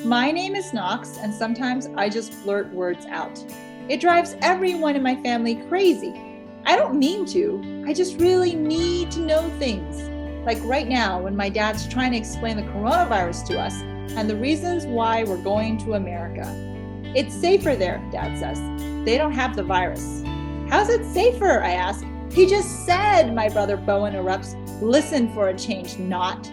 My name is Knox, and sometimes I just blurt words out. It drives everyone in my family crazy. I don't mean to, I just really need to know things. Like right now, when my dad's trying to explain the coronavirus to us and the reasons why we're going to America. It's safer there, Dad says. They don't have the virus. How's it safer? I ask. He just said, my brother Bo interrupts. Listen for a change, not.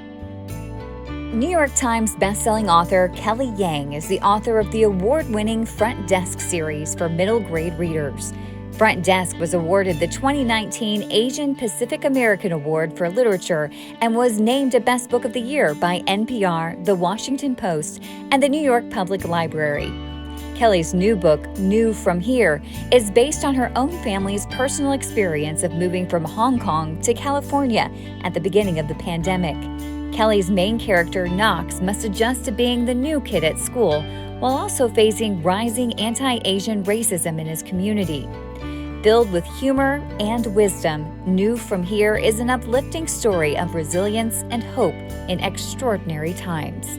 New York Times bestselling author Kelly Yang is the author of the award-winning Front Desk series for middle grade readers. Front Desk was awarded the 2019 Asian Pacific American Award for Literature and was named a Best Book of the Year by NPR, The Washington Post, and the New York Public Library. Kelly's new book, New from Here, is based on her own family's personal experience of moving from Hong Kong to California at the beginning of the pandemic. Kelly's main character, Knox, must adjust to being the new kid at school while also facing rising anti-Asian racism in his community. Filled with humor and wisdom, New from Here is an uplifting story of resilience and hope in extraordinary times.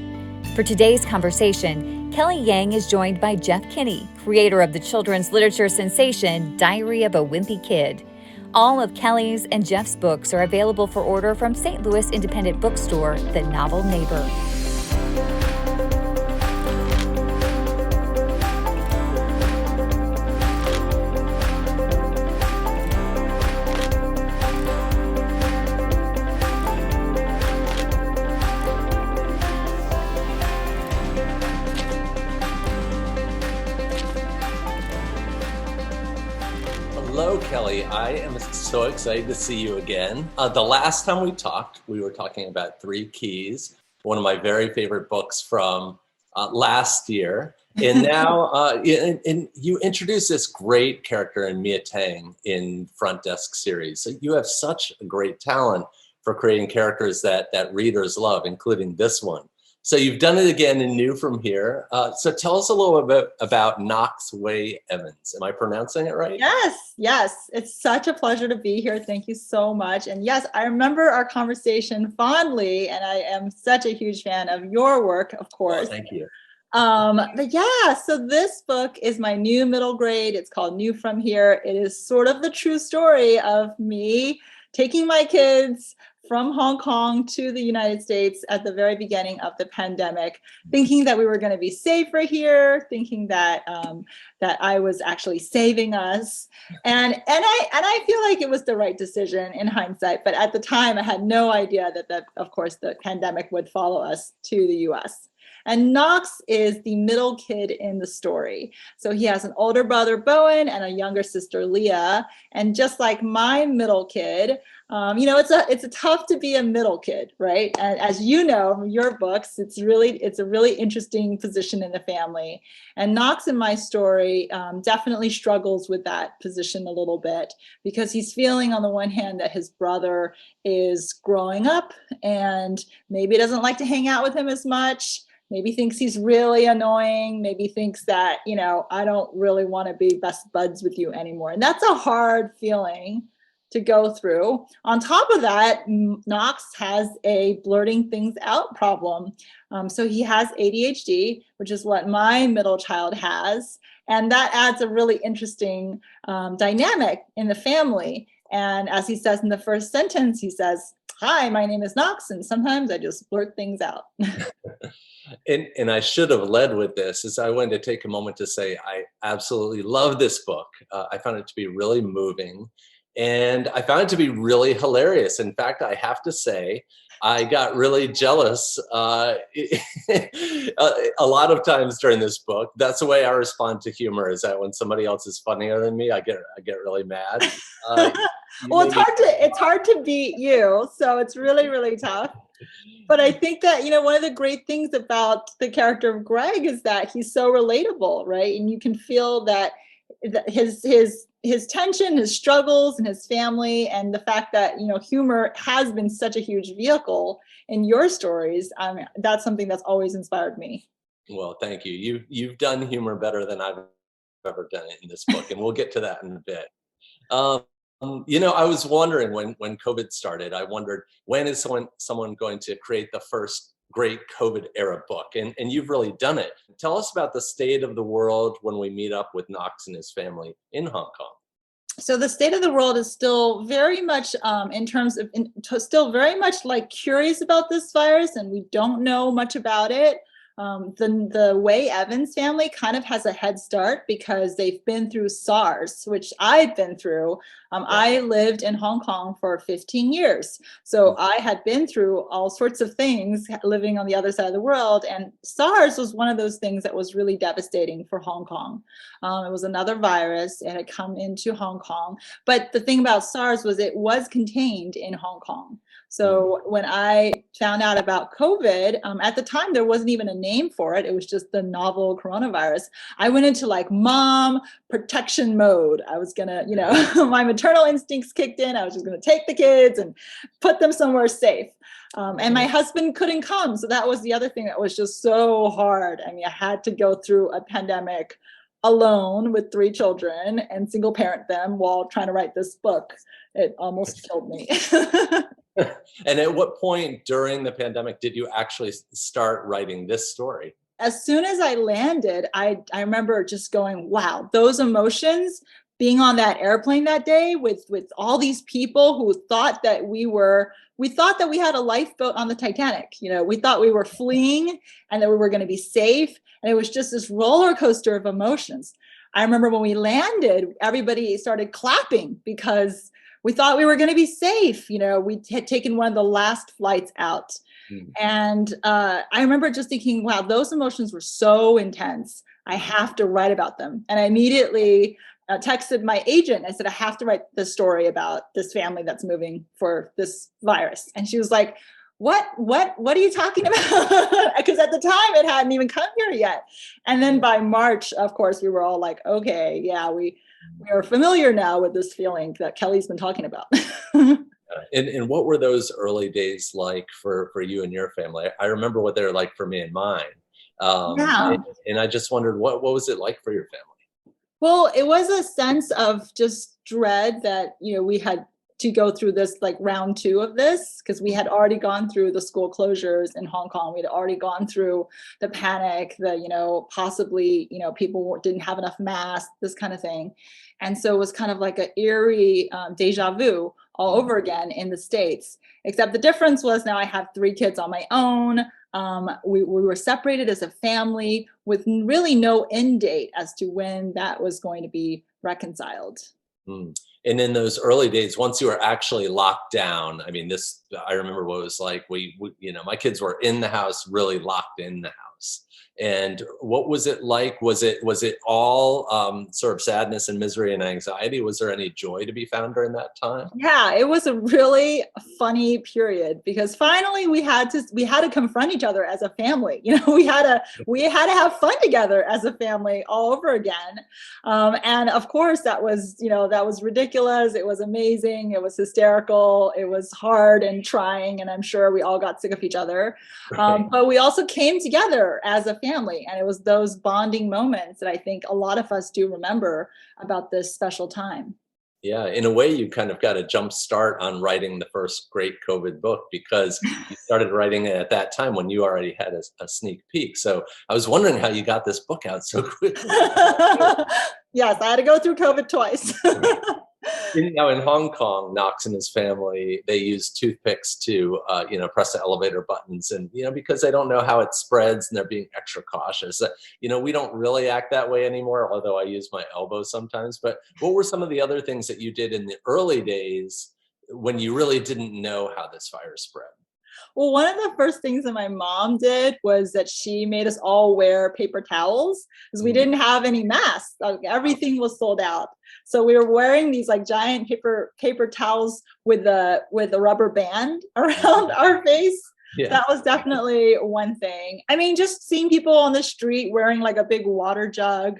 For today's conversation, Kelly Yang is joined by Jeff Kinney, creator of the children's literature sensation Diary of a Wimpy Kid. All of Kelly's and Jeff's books are available for order from St. Louis independent bookstore, The Novel Neighbor. Hello, Kelly. I am so excited to see you again. The last time we talked, we were talking about Three Keys, one of my very favorite books from last year. And now and you introduced this great character in Mia Tang in Front Desk series. So you have such a great talent for creating characters that readers love, including this one. So you've done it again in New from Here. So tell us a little bit about Knox Way Evans. Am I pronouncing it right? Yes. It's such a pleasure to be here. Thank you so much. And yes, I remember our conversation fondly, and I am such a huge fan of your work, of course. Oh, thank you. But yeah, so this book is my new middle grade. It's called New from Here. It is sort of the true story of me taking my kids from Hong Kong to the United States at the very beginning of the pandemic, thinking that we were going to be safer here, thinking that that I was actually saving us, and I feel like it was the right decision in hindsight. But at the time, I had no idea that of course the pandemic would follow us to the U.S. And Knox is the middle kid in the story. So he has an older brother, Bowen, and a younger sister, Leah. And just like my middle kid, it's a tough to be a middle kid, right? And as you know from your books, it's a really interesting position in the family. And Knox in my story definitely struggles with that position a little bit because he's feeling on the one hand that his brother is growing up and maybe doesn't like to hang out with him as much. Maybe thinks he's really annoying, maybe thinks that, I don't really want to be best buds with you anymore. And that's a hard feeling to go through. On top of that, Knox has a blurting things out problem. So he has ADHD, which is what my middle child has. And that adds a really interesting dynamic in the family. And as he says in the first sentence, he says, "Hi, my name is Knox, and sometimes I just blurt things out." And I should have led with this, is I wanted to take a moment to say I absolutely love this book. I found it to be really moving, and I found it to be really hilarious. In fact, I have to say, I got really jealous a lot of times during this book. That's the way I respond to humor, is that when somebody else is funnier than me, I get really mad. Well, it's hard to beat you, so it's really, really tough. But I think that, one of the great things about the character of Greg is that he's so relatable, right? And you can feel that his tension, his struggles, and his family, and the fact that, humor has been such a huge vehicle in your stories. That's something that's always inspired me. Well, thank you. You've done humor better than I've ever done it in this book, and we'll get to that in a bit. I was wondering when COVID started, I wondered, when is someone going to create the first great COVID era book, and you've really done it. Tell us about the state of the world when we meet up with Knox and his family in Hong Kong. So the state of the world is still very much still very much like curious about this virus, and we don't know much about it. The Way Evans family kind of has a head start because they've been through SARS, which I've been through. I lived in Hong Kong for 15 years. So I had been through all sorts of things living on the other side of the world. And SARS was one of those things that was really devastating for Hong Kong. It was another virus. It had come into Hong Kong. But the thing about SARS was it was contained in Hong Kong. So when I found out about COVID, at the time, there wasn't even a name for it. It was just the novel coronavirus. I went into like mom protection mode. I was gonna, my maternal instincts kicked in. I was just gonna take the kids and put them somewhere safe. And my husband couldn't come. So that was the other thing that was just so hard. I mean, I had to go through a pandemic alone with 3 children and single parent them while trying to write this book. It almost killed me. And at what point during the pandemic did you actually start writing this story? As soon as I landed, I remember just going, wow, those emotions, being on that airplane that day with all these people who thought that we thought that we had a lifeboat on the Titanic. We thought we were fleeing and that we were going to be safe. And it was just this roller coaster of emotions. I remember when we landed, everybody started clapping because we thought we were going to be safe. We had taken one of the last flights out. And I remember just thinking, wow, those emotions were so intense. I have to write about them. And I immediately texted my agent. I said, I have to write this story about this family that's moving for this virus. And she was like, what are you talking about? Because at the time it hadn't even come here yet. And then by March, of course, we were all like, okay, yeah, we are familiar now with this feeling that Kelly's been talking about. And what were those early days like for you and your family? I remember what they were like for me and mine. And I just wondered, what was it like for your family? Well, it was a sense of just dread that, we had to go through this like round 2 of this, because we had already gone through the school closures in Hong Kong. We'd already gone through the panic, possibly, people didn't have enough masks, this kind of thing. And so it was kind of like an eerie deja vu all over again in the States, except the difference was now I have 3 kids on my own. We were separated as a family with really no end date as to when that was going to be reconciled. And in those early days, once you were actually locked down, I mean, I remember what it was like. We my kids were in the house, really locked in the house. And what was it like? Was it all sort of sadness and misery and anxiety? Was there any joy to be found during that time? Yeah, it was a really funny period because finally we had to confront each other as a family. We had to have fun together as a family all over again. And of course that was ridiculous. It was amazing. It was hysterical. It was hard and trying. And I'm sure we all got sick of each other. Right. But we also came together as a family. And it was those bonding moments that I think a lot of us do remember about this special time. Yeah, in a way, you kind of got a jump start on writing the first great COVID book because you started writing it at that time when you already had a sneak peek. So I was wondering how you got this book out so quickly. Yes, I had to go through COVID twice. Now in Hong Kong, Knox and his family, they use toothpicks to, press the elevator buttons, and because they don't know how it spreads, and they're being extra cautious. We don't really act that way anymore. Although I use my elbow sometimes. But what were some of the other things that you did in the early days when you really didn't know how this virus spread? Well, one of the first things that my mom did was that she made us all wear paper towels because we didn't have any masks. Everything was sold out. So we were wearing these like giant paper towels with a rubber band around our face. Yeah. That was definitely one thing. I mean, just seeing people on the street wearing like a big water jug,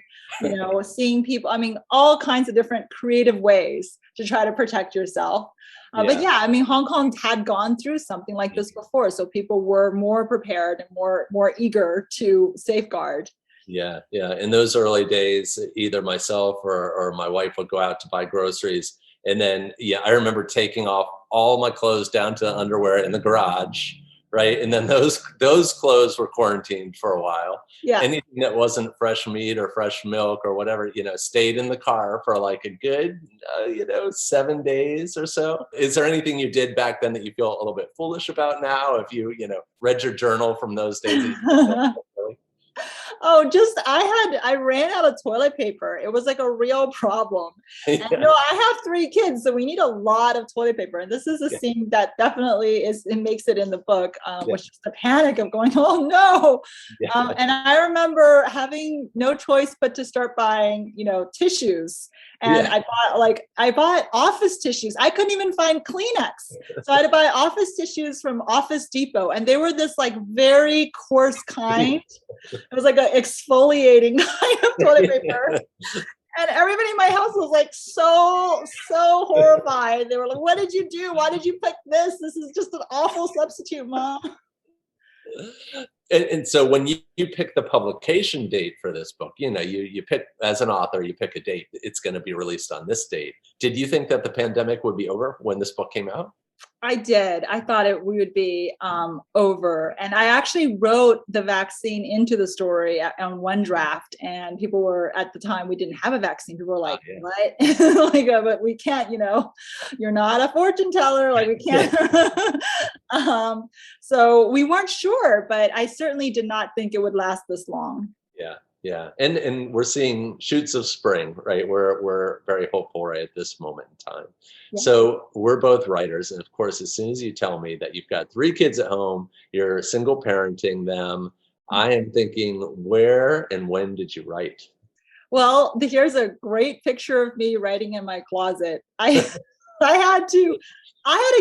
seeing people, all kinds of different creative ways to try to protect yourself. But yeah, Hong Kong had gone through something like this before. So people were more prepared and more eager to safeguard. Yeah. In those early days, either myself or my wife would go out to buy groceries. And then, I remember taking off all my clothes down to the underwear in the garage, right? And then those clothes were quarantined for a while. Yeah. Anything that wasn't fresh meat or fresh milk or whatever, stayed in the car for like a good, 7 days or so. Is there anything you did back then that you feel a little bit foolish about now? If you, read your journal from those days? Oh, I ran out of toilet paper. It was like a real problem. And Yeah. I have 3 kids, so we need a lot of toilet paper. And this is a scene that definitely it makes it in the book, which is the panic of going, oh no. Yeah. And I remember having no choice but to start buying, tissues. And I bought office tissues. I couldn't even find Kleenex. So I had to buy office tissues from Office Depot. And they were this like very coarse kind. It was like an exfoliating kind of toilet paper. And everybody in my house was like so horrified. They were like, what did you do? Why did you pick this? This is just an awful substitute, Mom. And so when you pick the publication date for this book, you pick, as an author, you pick a date. It's going to be released on this date. Did you think that the pandemic would be over when this book came out? I did. I thought we would be over. And I actually wrote the vaccine into the story on one draft. And people were, at the time, we didn't have a vaccine. People were like, what? But we can't, you're not a fortune teller. Like, we can't. So we weren't sure, but I certainly did not think it would last this long. Yeah. Yeah. And we're seeing shoots of spring, right? We're very hopeful right at this moment in time. Yeah. So we're both writers. And of course, as soon as you tell me that you've got 3 kids at home, you're single parenting them, I am thinking, where and when did you write? Well, here's a great picture of me writing in my closet. I had to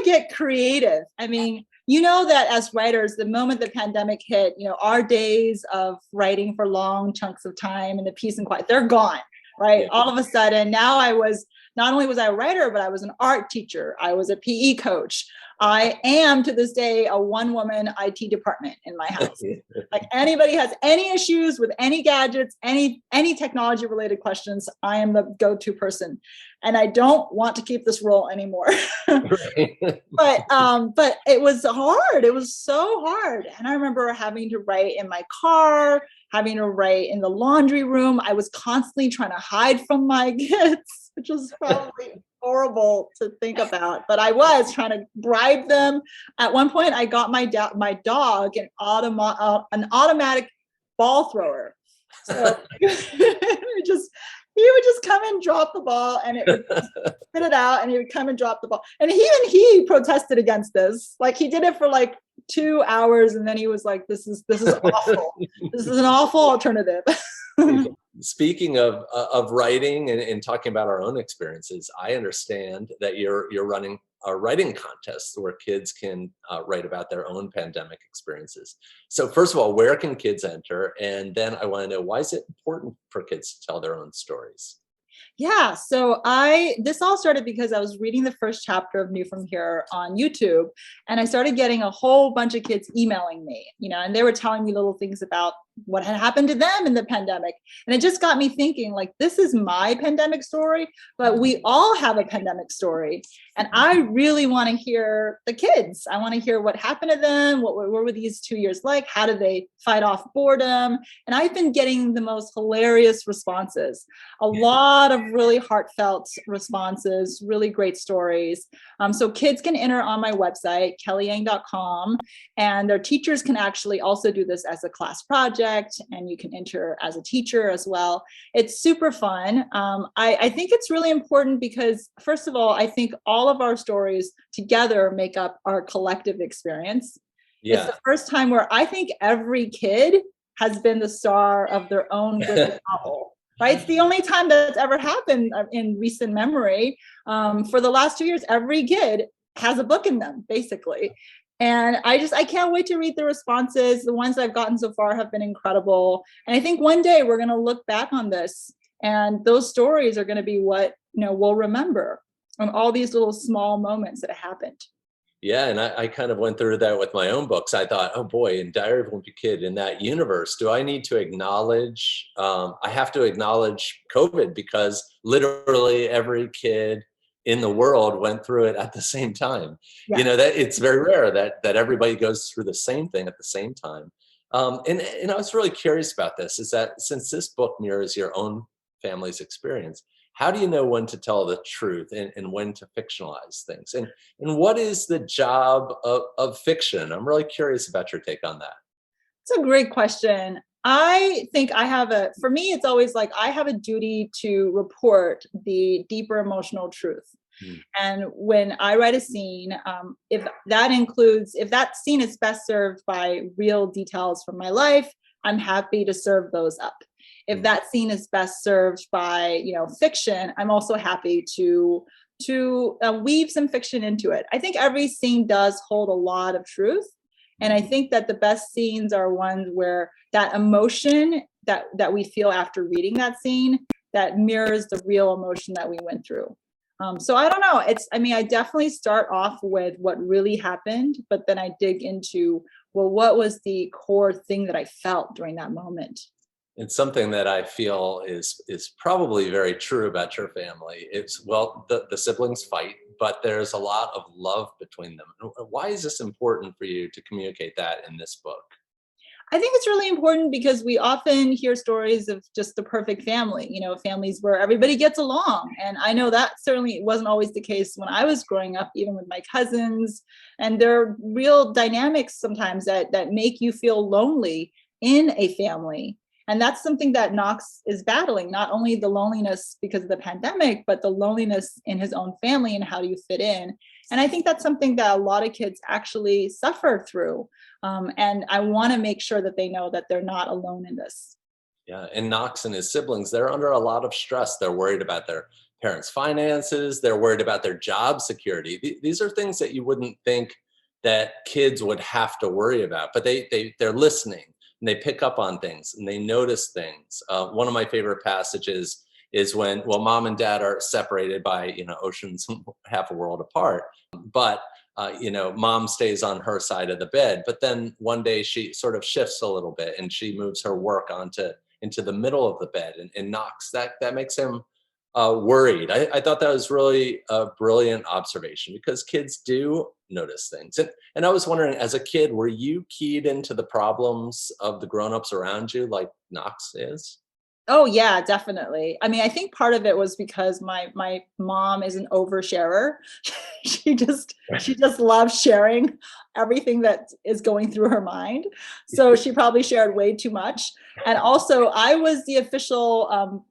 get creative. I mean, that as writers, the moment the pandemic hit, our days of writing for long chunks of time in the peace and quiet, they're gone, right? Yeah. All of a sudden, now not only was I a writer, but I was an art teacher. I was a PE coach. I am, to this day, a one-woman IT department in my house. Like, anybody has any issues with any gadgets, any technology-related questions, I am the go-to person. And I don't want to keep this role anymore. But it was hard. It was so hard. And I remember having to write in my car, having to write in the laundry room. I was constantly trying to hide from my kids, which was probably horrible to think about, but I was trying to bribe them. At one point, I got my dog an automatic ball thrower. So he would just come and drop the ball, and it would spit it out, and he would come and drop the ball. And even he protested against this. Like, he did it for like 2 hours, and then he was like, "This is awful. This is an awful alternative." Speaking of writing and talking about our own experiences, I understand that you're running a writing contest where kids can write about their own pandemic experiences. So first of all, where can kids enter? And then I want to know, why is it important for kids to tell their own stories? Yeah, so this all started because I was reading the first chapter of New From Here on YouTube, and I started getting a whole bunch of kids emailing me, and they were telling me little things about what had happened to them in the pandemic. And it just got me thinking, like, this is my pandemic story, but we all have a pandemic story. And I really want to hear the kids. I want to hear what happened to them. What were these 2 years like? How did they fight off boredom? And I've been getting the most hilarious responses, a lot of really heartfelt responses, really great stories. So kids can enter on my website, kellyyang.com, and their teachers can actually also do this as a class project, and you can enter as a teacher as well. It's super fun. I think it's really important because, first of all, I think all of our stories together make up our collective experience. Yeah. It's the first time where I think every kid has been the star of their own novel. Right? It's the only time that's ever happened in recent memory. For the last 2 years, every kid has a book in them, basically. And I can't wait to read the responses. The ones I've gotten so far have been incredible. And I think one day we're going to look back on this, and those stories are going to be what, we'll remember on all these little small moments that happened. Yeah, and I kind of went through that with my own books. I thought, oh boy, in Diary of a Wimpy Kid, in that universe, do I need to acknowledge, I have to acknowledge COVID, because literally every kid in the world went through it at the same time. Yeah. That it's very rare that everybody goes through the same thing at the same time. And I was really curious about this, is that since this book mirrors your own family's experience, how do you know when to tell the truth and when to fictionalize things? And what is the job of fiction? I'm really curious about your take on that. It's a great question. I think for me, it's always like I have a duty to report the deeper emotional truth. Mm. And when I write a scene, if that scene is best served by real details from my life, I'm happy to serve those up. If that scene is best served by, fiction, I'm also happy to weave some fiction into it. I think every scene does hold a lot of truth. And I think that the best scenes are ones where that emotion that we feel after reading that scene, that mirrors the real emotion that we went through. So I don't know. I definitely start off with what really happened, but then I dig into, well, what was the core thing that I felt during that moment? It's something that I feel is probably very true about your family. It's, well, the siblings fight, but there's a lot of love between them. Why is this important for you to communicate that in this book? I think it's really important because we often hear stories of just the perfect family, families where everybody gets along. And I know that certainly wasn't always the case when I was growing up, even with my cousins. And there are real dynamics sometimes that make you feel lonely in a family. And that's something that Knox is battling, not only the loneliness because of the pandemic, but the loneliness in his own family and how do you fit in. And I think that's something that a lot of kids actually suffer through. And I want to make sure that they know that they're not alone in this. Yeah, and Knox and his siblings, they're under a lot of stress. They're worried about their parents' finances. They're worried about their job security. These are things that you wouldn't think that kids would have to worry about, but they're listening and they pick up on things and they notice things. One of my favorite passages is when, well, mom and dad are separated by, oceans half a world apart, but mom stays on her side of the bed, but then one day she sort of shifts a little bit and she moves her work into the middle of the bed, and Knox, that makes him worried. I thought that was really a brilliant observation because kids do notice things. And I was wondering, as a kid, were you keyed into the problems of the grownups around you like Knox is? Oh yeah, definitely. I think part of it was because my mom is an oversharer. she just loves sharing everything that is going through her mind. So she probably shared way too much. And also I was the official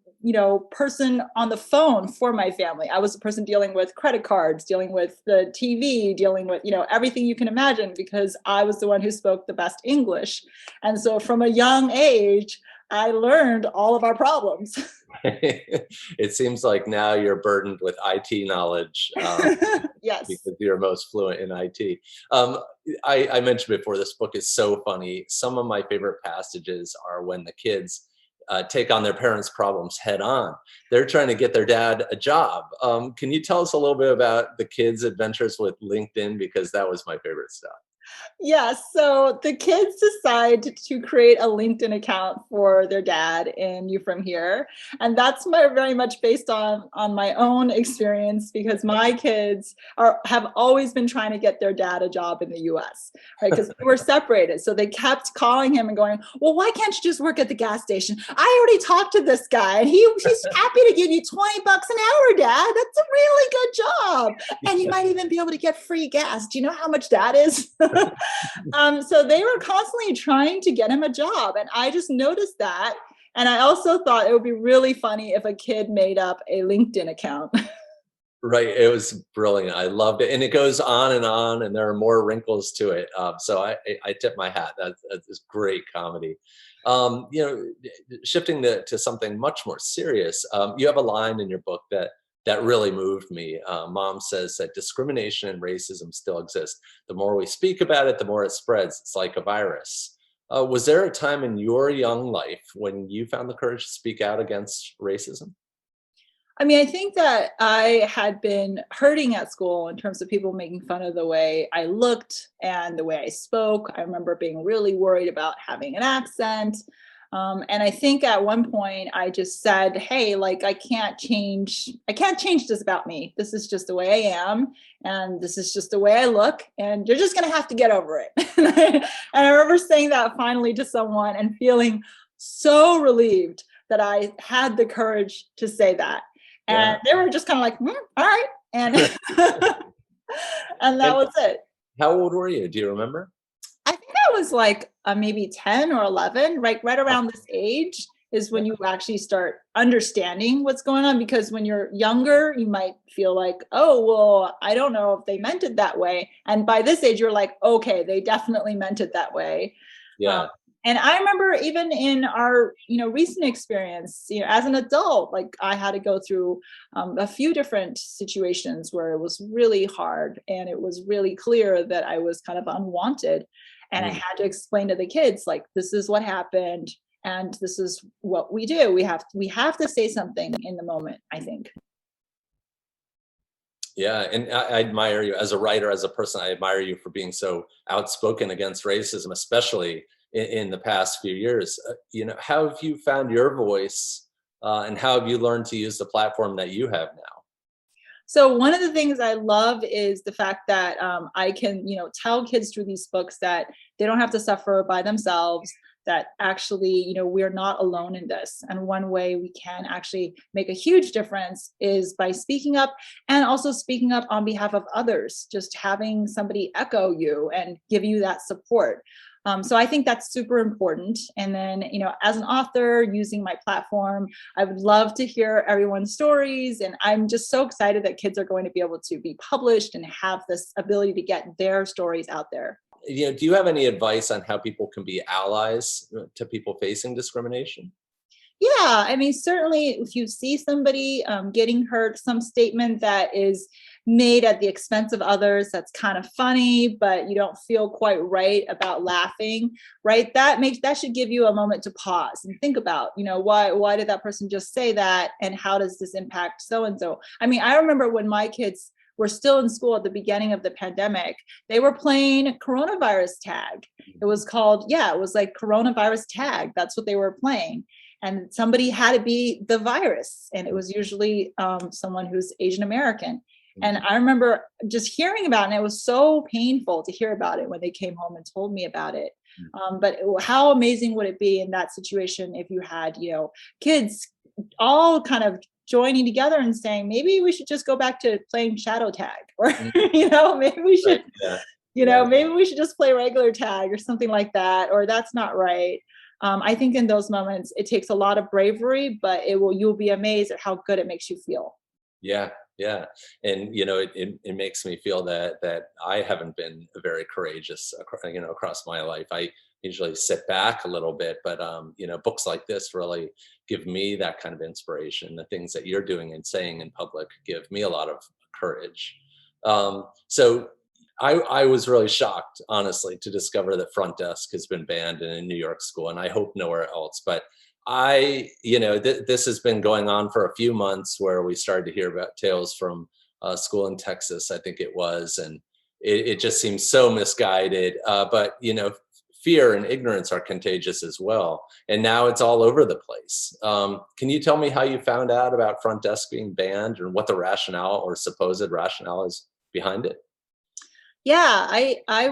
person on the phone for my family. I was the person dealing with credit cards, dealing with the TV, dealing with, everything you can imagine, because I was the one who spoke the best English. And so from a young age, I learned all of our problems. It seems like now you're burdened with IT knowledge. Yes. Because you're most fluent in IT. I mentioned before, this book is so funny. Some of my favorite passages are when the kids take on their parents' problems head on. They're trying to get their dad a job. Can you tell us a little bit about the kids' adventures with LinkedIn? Because that was my favorite stuff. Yeah, so the kids decide to create a LinkedIn account for their dad in You From Here. And that's very much based on my own experience, because my kids have always been trying to get their dad a job in the US, right? Because we were separated. So they kept calling him and going, well, why can't you just work at the gas station? I already talked to this guy and he's happy to give you $20 an hour, dad. That's a really good job. And you might even be able to get free gas. Do you know how much that is? So they were constantly trying to get him a job. And I just noticed that. And I also thought it would be really funny if a kid made up a LinkedIn account. Right. It was brilliant. I loved it. And it goes on, and there are more wrinkles to it. So I tip my hat. That's great comedy. Shifting to something much more serious, you have a line in your book that really moved me. Mom says that discrimination and racism still exist. The more we speak about it, the more it spreads. It's like a virus. Was there a time in your young life when you found the courage to speak out against racism? I think that I had been hurting at school in terms of people making fun of the way I looked and the way I spoke. I remember being really worried about having an accent. And I think at one point I just said, hey, like I can't change this about me. This is just the way I am. And this is just the way I look. And you're just going to have to get over it. And I remember saying that finally to someone and feeling so relieved that I had the courage to say that. And they were just kind of like, all right. And, and that was it. How old were you? Do you remember? I think I was like maybe 10 or 11, right around this age is when you actually start understanding what's going on. Because when you're younger, you might feel like, oh, well, I don't know if they meant it that way. And by this age, you're like, okay, they definitely meant it that way. Yeah. And I remember even in our, recent experience, as an adult, like I had to go through a few different situations where it was really hard and it was really clear that I was kind of unwanted. And I had to explain to the kids, like, this is what happened and this is what we do. We have to say something in the moment, I think. Yeah, and I admire you as a writer, as a person. I admire you for being so outspoken against racism, especially in the past few years. How have you found your voice, and how have you learned to use the platform that you have now? So one of the things I love is the fact that I can, tell kids through these books that they don't have to suffer by themselves, that actually, we're not alone in this. And one way we can actually make a huge difference is by speaking up, and also speaking up on behalf of others, just having somebody echo you and give you that support. So I think that's super important. And then, as an author using my platform, I would love to hear everyone's stories. And I'm just so excited that kids are going to be able to be published and have this ability to get their stories out there. Do you have any advice on how people can be allies to people facing discrimination? Yeah, I mean, certainly if you see somebody getting hurt, some statement that is made at the expense of others, that's kind of funny, but you don't feel quite right about laughing, right? That should give you a moment to pause and think about, why did that person just say that? And how does this impact so-and-so? I mean, I remember when my kids were still in school at the beginning of the pandemic, they were playing coronavirus tag. It was like coronavirus tag. That's what they were playing. And somebody had to be the virus. And it was usually someone who's Asian American. And I remember just hearing about it, and it was so painful to hear about it when they came home and told me about it. But how amazing would it be in that situation if you had, kids all kind of joining together and saying, maybe we should just go back to playing shadow tag, or, maybe we should, maybe we should just play regular tag or something like that, or that's not right. I think in those moments, it takes a lot of bravery, but you'll be amazed at how good it makes you feel. Yeah. Yeah. And, it makes me feel that I haven't been very courageous, across my life. I usually sit back a little bit, but, books like this really give me that kind of inspiration. The things that you're doing and saying in public give me a lot of courage. So I was really shocked, honestly, to discover that Front Desk has been banned in a New York school, and I hope nowhere else. But this has been going on for a few months, where we started to hear about tales from a school in Texas, I think it was, and it just seems so misguided. But fear and ignorance are contagious as well, and now it's all over the place. Can you tell me how you found out about Front Desk being banned, and what the rationale or supposed rationale is behind it? Yeah, I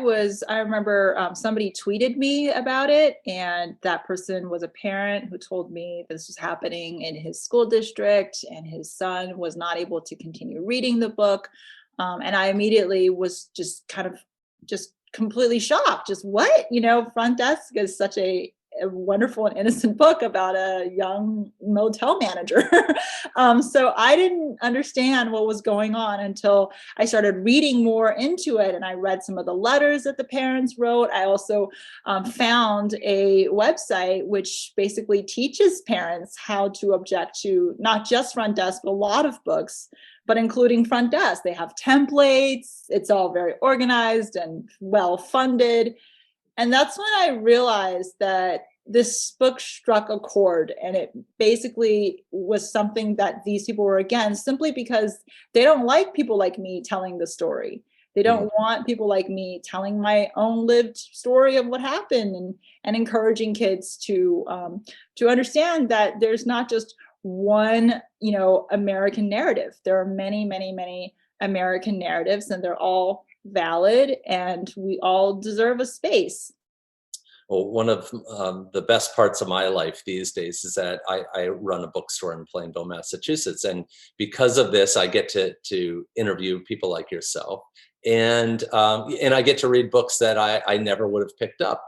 remember somebody tweeted me about it, and that person was a parent who told me this was happening in his school district, and his son was not able to continue reading the book. And I immediately was just completely shocked. Just what? Front Desk is such a wonderful and innocent book about a young motel manager. So I didn't understand what was going on until I started reading more into it. And I read some of the letters that the parents wrote. I also found a website which basically teaches parents how to object to not just Front Desk, but a lot of books, but including Front Desk. They have templates. It's all very organized and well funded. And that's when I realized that this book struck a chord, and it basically was something that these people were against, simply because they don't like people like me telling the story. They don't want people like me telling my own lived story of what happened, and encouraging kids to understand that there's not just one, American narrative. There are many, many, many American narratives, and they're all valid, and we all deserve a space. Well, one of the best parts of my life these days is that I run a bookstore in Plainville, Massachusetts, and because of this, I get to interview people like yourself, and I get to read books that I never would have picked up.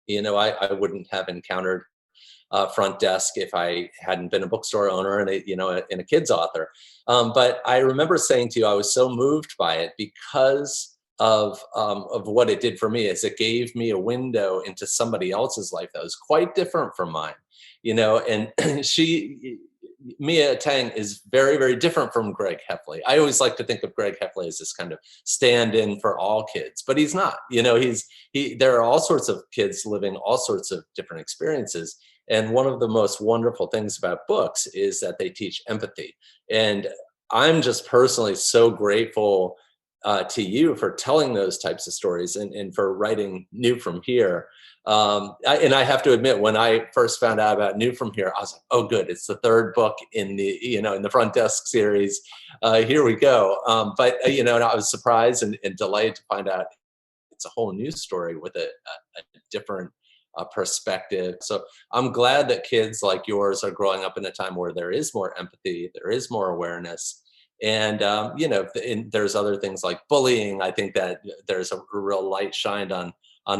I wouldn't have encountered Front Desk if I hadn't been a bookstore owner and a kids author. But I remember saying to you, I was so moved by it because of what it did for me, is it gave me a window into somebody else's life that was quite different from mine, and Mia Tang is very, very different from Greg Heffley. I always like to think of Greg Heffley as this kind of stand-in for all kids, but he's not. There are all sorts of kids living all sorts of different experiences. And one of the most wonderful things about books is that they teach empathy. And I'm just personally so grateful to you for telling those types of stories, and for writing New From Here. And I have to admit, when I first found out about New From Here, I was like, oh, good. It's the third book in the Front Desk series. Here we go. But and I was surprised and delighted to find out it's a whole new story with a different perspective. So I'm glad that kids like yours are growing up in a time where there is more empathy, there is more awareness. And, there's other things like bullying. I think that there's a real light shined on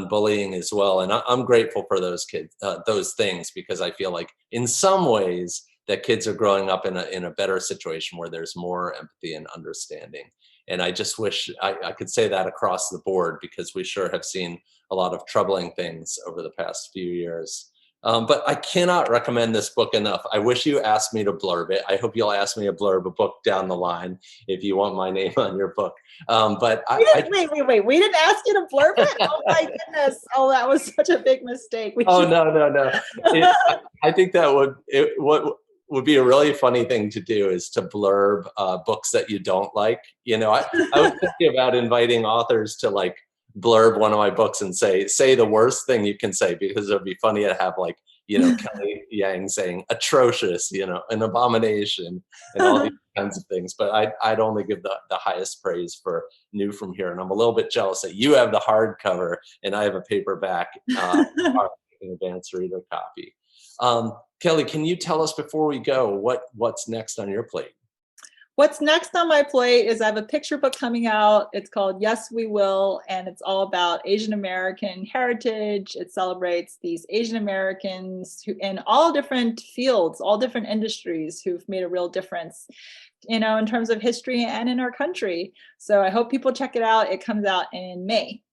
bullying as well. And I'm grateful for those kids, those things, because I feel like in some ways that kids are growing up in a better situation where there's more empathy and understanding. And I just wish I could say that across the board, because we sure have seen a lot of troubling things over the past few years. But I cannot recommend this book enough. I wish you asked me to blurb it. I hope you'll ask me to blurb a book down the line if you want my name on your book. But wait. We didn't ask you to blurb it? Oh my goodness. Oh, that was such a big mistake. No. I think that what would be a really funny thing to do is to blurb books that you don't like. I was thinking about inviting authors to blurb one of my books and say the worst thing you can say, because it would be funny to have Kelly Yang saying atrocious, an abomination, and all these kinds of things. But I'd only give the highest praise for New From Here. And I'm a little bit jealous that you have the hardcover and I have a paperback advanced reader copy. Kelly, can you tell us before we go what's next on your plate? What's next on my plate is I have a picture book coming out. It's called Yes, We Will, and it's all about Asian American heritage. It celebrates these Asian Americans who, in all different fields, all different industries, who've made a real difference, in terms of history and in our country. So I hope people check it out. It comes out in May.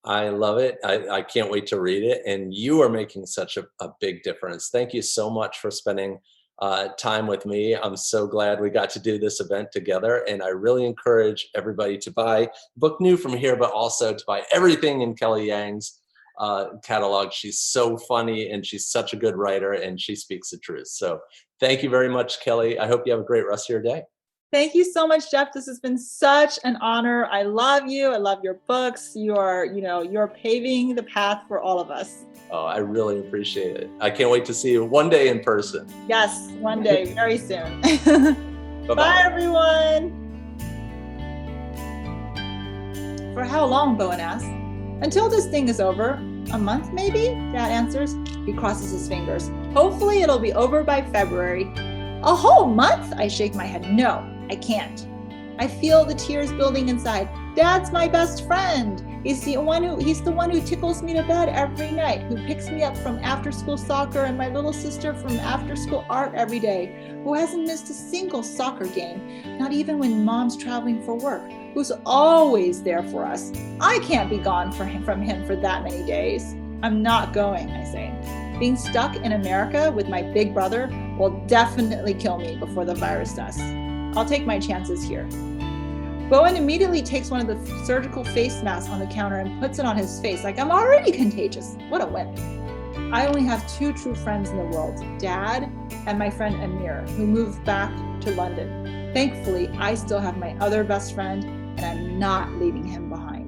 I love it. I can't wait to read it. And you are making such a big difference. Thank you so much for spending time with me. I'm so glad we got to do this event together. And I really encourage everybody to buy the book New From Here, but also to buy everything in Kelly Yang's catalog. She's so funny and she's such a good writer and she speaks the truth. So thank you very much, Kelly. I hope you have a great rest of your day. Thank you so much, Jeff. This has been such an honor. I love you. I love your books. You're paving the path for all of us. Oh, I really appreciate it. I can't wait to see you one day in person. Yes, one day, very soon. Bye-bye. Bye, everyone. For how long, Bowen asks. Until this thing is over. A month, maybe? Dad answers. He crosses his fingers. Hopefully it'll be over by February. A whole month? I shake my head. No, I can't. I feel the tears building inside. Dad's my best friend. He's the one who tickles me to bed every night, who picks me up from after-school soccer and my little sister from after-school art every day, who hasn't missed a single soccer game, not even when Mom's traveling for work, who's always there for us. I can't be gone from him for that many days. I'm not going, I say. Being stuck in America with my big brother will definitely kill me before the virus does. I'll take my chances here. Bowen immediately takes one of the surgical face masks on the counter and puts it on his face like I'm already contagious. What a wimp. I only have two true friends in the world, Dad and my friend Amir, who moved back to London. Thankfully, I still have my other best friend, and I'm not leaving him behind.